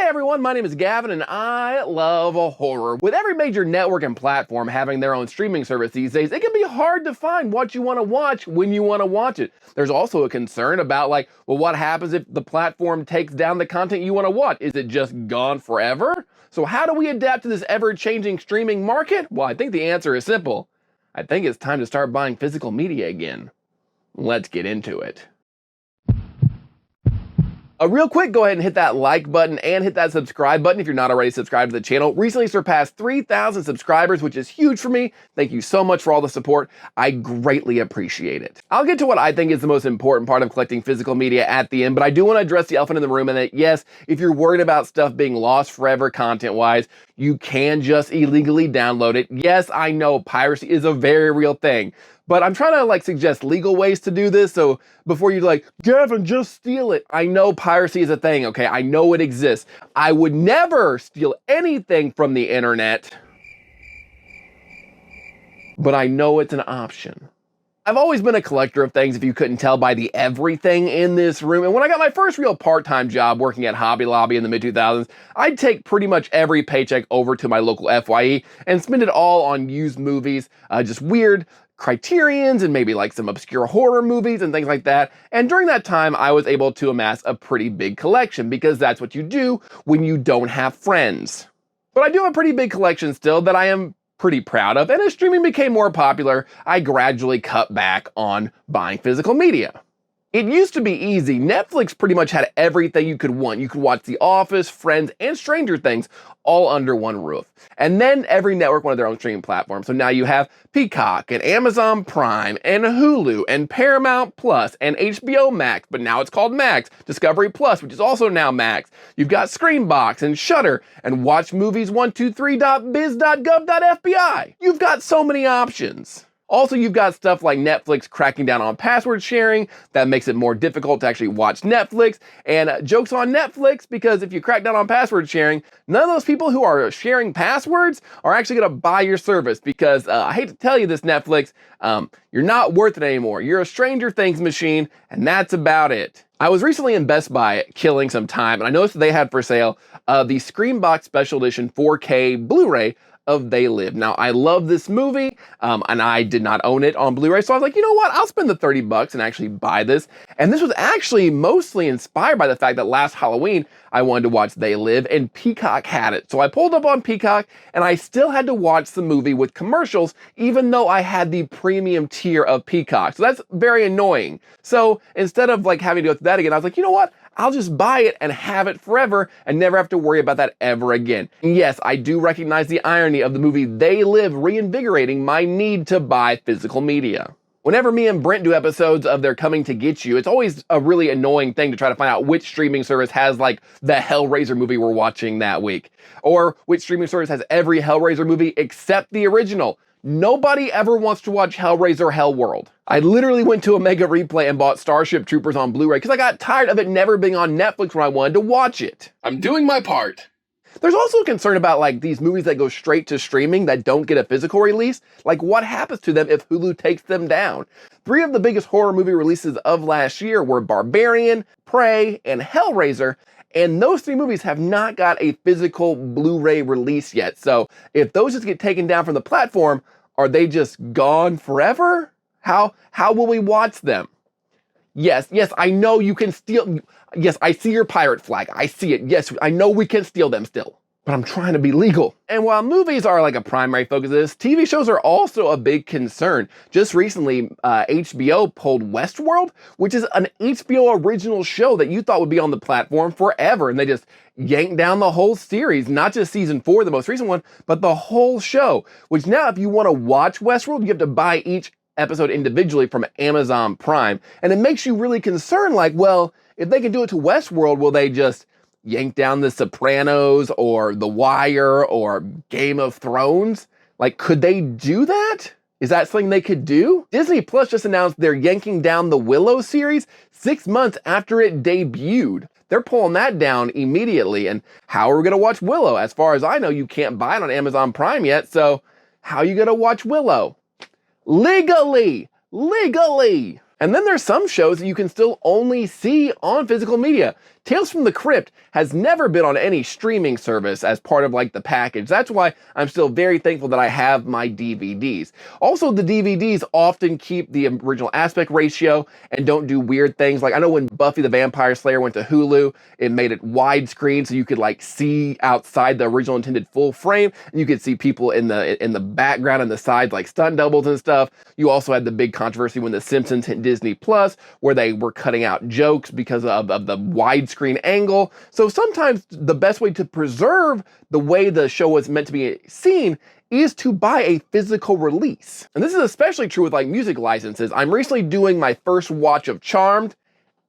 Hey everyone, my name is Gavin and I love horror. With every major network and platform having their own streaming service these days, it can be hard to find what you want to watch when you want to watch it. There's also a concern about well, what happens if the platform takes down the content you want to watch? Is it just gone forever? So how do we adapt to this ever-changing streaming market? Well, I think the answer is simple. I think it's time to start buying physical media again. Let's get into it. Real quick, go ahead and hit that like button and hit that subscribe button if you're not already subscribed to the channel. Recently surpassed 3,000 subscribers, which is huge for me. Thank you so much for all the support. I greatly appreciate it. I'll get to what I think is the most important part of collecting physical media at the end, but I do want to address the elephant in the room and that, yes, if you're worried about stuff being lost forever content-wise, you can just illegally download it. Yes, I know piracy is a very real thing. But I'm trying to suggest legal ways to do this, so before you're Gavin, just steal it. I know piracy is a thing, okay? I know it exists. I would never steal anything from the internet, but I know it's an option. I've always been a collector of things, if you couldn't tell by the everything in this room. And when I got my first real part-time job working at Hobby Lobby in the mid-2000s, I'd take pretty much every paycheck over to my local FYE and spend it all on used movies, just weird Criterions and maybe some obscure horror movies and things like that. And during that time, I was able to amass a pretty big collection because that's what you do when you don't have friends. But I do have a pretty big collection still that I am pretty proud of. And as streaming became more popular, I gradually cut back on buying physical media. It used to be easy. Netflix pretty much had everything you could want. You could watch The Office, Friends, and Stranger Things all under one roof. And then every network wanted their own streaming platform. So now you have Peacock and Amazon Prime and Hulu and Paramount Plus and HBO Max, but now it's called Max. Discovery Plus, which is also now Max. You've got Screenbox and Shudder and WatchMovies123.biz.gov.fbi. You've got so many options. Also, you've got stuff like Netflix cracking down on password sharing. That makes it more difficult to actually watch Netflix. And jokes on Netflix, because if you crack down on password sharing, none of those people who are sharing passwords are actually going to buy your service because, I hate to tell you this, Netflix, you're not worth it anymore. You're a Stranger Things machine, and that's about it. I was recently in Best Buy killing some time, and I noticed that they had for sale the Screenbox Special Edition 4K Blu-ray of They Live. Now, I love this movie, and I did not own it on Blu-ray, so I was you know what, I'll spend the 30 bucks and actually buy this. And this was actually mostly inspired by the fact that last Halloween, I wanted to watch They Live, and Peacock had it. So I pulled up on Peacock, and I still had to watch the movie with commercials, even though I had the premium tier of Peacock. So that's very annoying. So instead of having to go through that again, I was you know what? I'll just buy it and have it forever and never have to worry about that ever again. And yes, I do recognize the irony of the movie They Live reinvigorating my need to buy physical media. Whenever me and Brent do episodes of They're Coming to Get You, it's always a really annoying thing to try to find out which streaming service has the Hellraiser movie we're watching that week. Or which streaming service has every Hellraiser movie except the original. Nobody ever wants to watch Hellraiser Hellworld. I literally went to Omega Replay and bought Starship Troopers on Blu-ray because I got tired of it never being on Netflix when I wanted to watch it. I'm doing my part. There's also a concern about these movies that go straight to streaming that don't get a physical release. What happens to them if Hulu takes them down? 3 of the biggest horror movie releases of last year were Barbarian, Prey, and Hellraiser. And those 3 movies have not got a physical Blu-ray release yet. So if those just get taken down from the platform, are they just gone forever? How will we watch them? Yes, I know you can steal. Yes, I see your pirate flag. I see it. Yes, I know we can steal them still. But I'm trying to be legal. And while movies are a primary focus of this, TV shows are also a big concern. Just recently, HBO pulled Westworld, which is an HBO original show that you thought would be on the platform forever. And they just yanked down the whole series, not just season 4, the most recent one, but the whole show. Which now, if you want to watch Westworld, you have to buy each episode individually from Amazon Prime. And it makes you really concerned, well, if they can do it to Westworld, will they just yank down The Sopranos or The Wire or Game of Thrones? Could they do that? Is that something they could do? Disney Plus just announced they're yanking down the Willow series 6 months after it debuted. They're pulling that down immediately. And how are we going to watch Willow? As far as I know, you can't buy it on Amazon Prime yet. So how are you going to watch Willow? Legally! And then there's some shows that you can still only see on physical media. Tales from the Crypt has never been on any streaming service as part of like the package. That's why I'm still very thankful that I have my DVDs. Also, the DVDs often keep the original aspect ratio and don't do weird things. Like I know when Buffy the Vampire Slayer went to Hulu, it made it widescreen so you could like see outside the original intended full frame, and you could see people in the background and the sides like stunt doubles and stuff. You also had the big controversy when The Simpsons hit Disney Plus, where they were cutting out jokes because of the widescreen angle. So sometimes the best way to preserve the way the show was meant to be seen is to buy a physical release. And this is especially true with like music licenses. I'm recently doing my first watch of Charmed,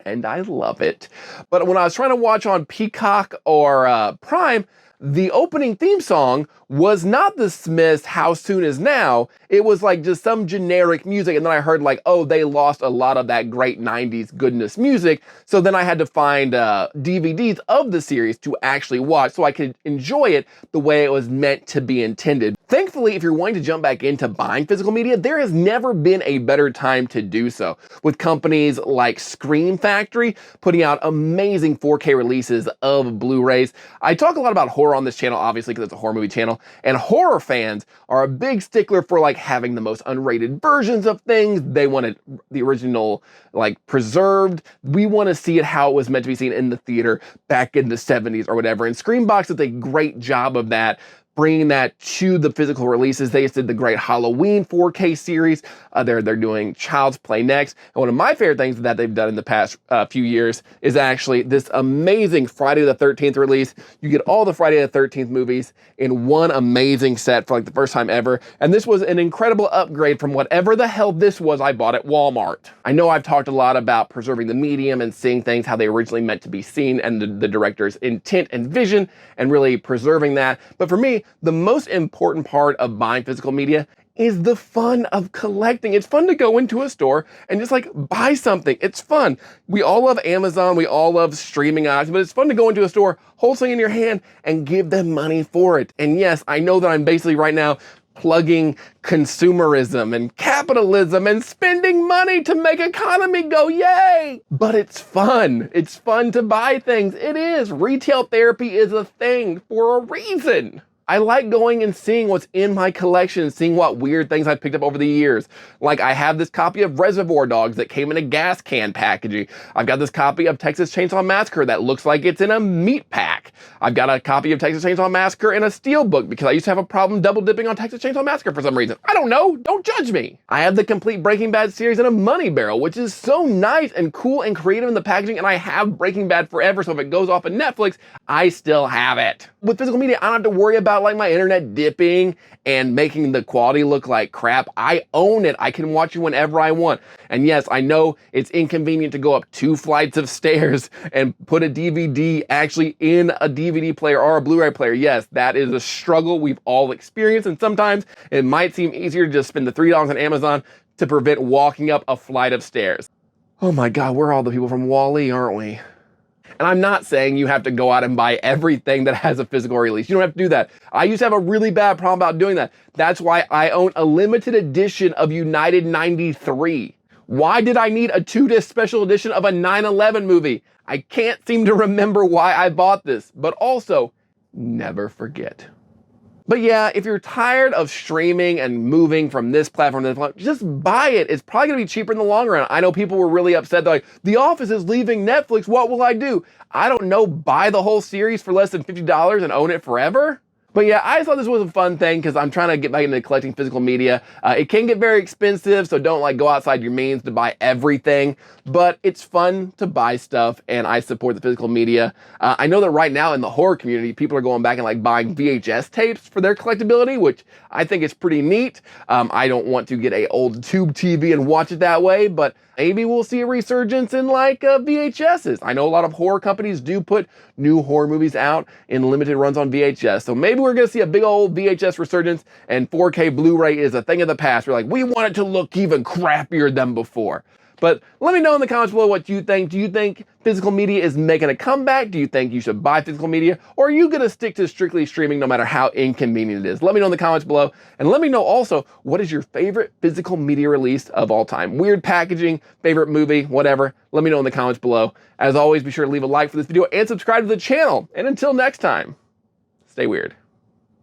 and I love it. But when I was trying to watch on Peacock or Prime, the opening theme song was not the Smiths' How Soon Is Now. It was like just some generic music. And then I heard like, oh, they lost a lot of that great 90s goodness music. So then I had to find DVDs of the series to actually watch so I could enjoy it the way it was meant to be intended. Thankfully, if you're wanting to jump back into buying physical media, there has never been a better time to do so. With companies like Scream Factory putting out amazing 4K releases of Blu-rays. I talk a lot about horror on this channel, obviously, because it's a horror movie channel, and horror fans are a big stickler for like having the most unrated versions of things. They want it, the original like preserved. We want to see it how it was meant to be seen in the theater back in the 70s or whatever. And Screambox did a great job of that, bringing that to the physical releases. They just did the great Halloween 4K series. They're doing Child's Play next. And one of my favorite things that they've done in the past few years is actually this amazing Friday the 13th release. You get all the Friday the 13th movies in one amazing set for like the first time ever. And this was an incredible upgrade from whatever the hell this was I bought at Walmart. I know I've talked a lot about preserving the medium and seeing things how they originally meant to be seen and the director's intent and vision and really preserving that. But for me, the most important part of buying physical media is the fun of collecting. It's fun to go into a store and just like buy something. It's fun. We all love Amazon. We all love streaming options, but it's fun to go into a store, hold something in your hand and give them money for it. And yes, I know that I'm basically right now plugging consumerism and capitalism and spending money to make economy go yay. But it's fun. It's fun to buy things. It is. Retail therapy is a thing for a reason. I like going and seeing what's in my collection, seeing what weird things I've picked up over the years. Like I have this copy of Reservoir Dogs that came in a gas can packaging. I've got this copy of Texas Chainsaw Massacre that looks like it's in a meat pack. I've got a copy of Texas Chainsaw Massacre in a steel book because I used to have a problem double dipping on Texas Chainsaw Massacre for some reason. I don't know. Don't judge me. I have the complete Breaking Bad series in a money barrel, which is so nice and cool and creative in the packaging. And I have Breaking Bad forever. So if it goes off of Netflix, I still have it. With physical media, I don't have to worry about like my internet dipping and making the quality look like crap. I own it. I can watch it whenever I want. And yes, I know it's inconvenient to go up 2 flights of stairs and put a DVD actually in a DVD player or a Blu-ray player. Yes, that is a struggle we've all experienced. And sometimes it might seem easier to just spend the $3 on Amazon to prevent walking up a flight of stairs. Oh my God, we're all the people from Wall-E, aren't we? And I'm not saying you have to go out and buy everything that has a physical release. You don't have to do that. I used to have a really bad problem about doing that. That's why I own a limited edition of United 93. Why did I need a 2-disc special edition of a 9/11 movie? I can't seem to remember why I bought this, but also never forget. But yeah, if you're tired of streaming and moving from this platform to this platform, just buy it. It's probably gonna be cheaper in the long run. I know people were really upset. They're like, The Office is leaving Netflix. What will I do? I don't know, buy the whole series for less than $50 and own it forever? But yeah, I thought this was a fun thing because I'm trying to get back into collecting physical media. It can get very expensive, so don't like go outside your means to buy everything. But it's fun to buy stuff, and I support the physical media. I know that right now in the horror community, people are going back and like buying VHS tapes for their collectability, which I think is pretty neat. I don't want to get a old tube TV and watch it that way, but maybe we'll see a resurgence in like VHSs. I know a lot of horror companies do put new horror movies out in limited runs on VHS. So maybe we're gonna see a big old VHS resurgence and 4K Blu-ray is a thing of the past. We're like, we want it to look even crappier than before. But let me know in the comments below what you think. Do you think physical media is making a comeback? Do you think you should buy physical media? Or are you gonna stick to strictly streaming no matter how inconvenient it is? Let me know in the comments below. And let me know also, what is your favorite physical media release of all time? Weird packaging, favorite movie, whatever. Let me know in the comments below. As always, be sure to leave a like for this video and subscribe to the channel. And until next time, stay weird.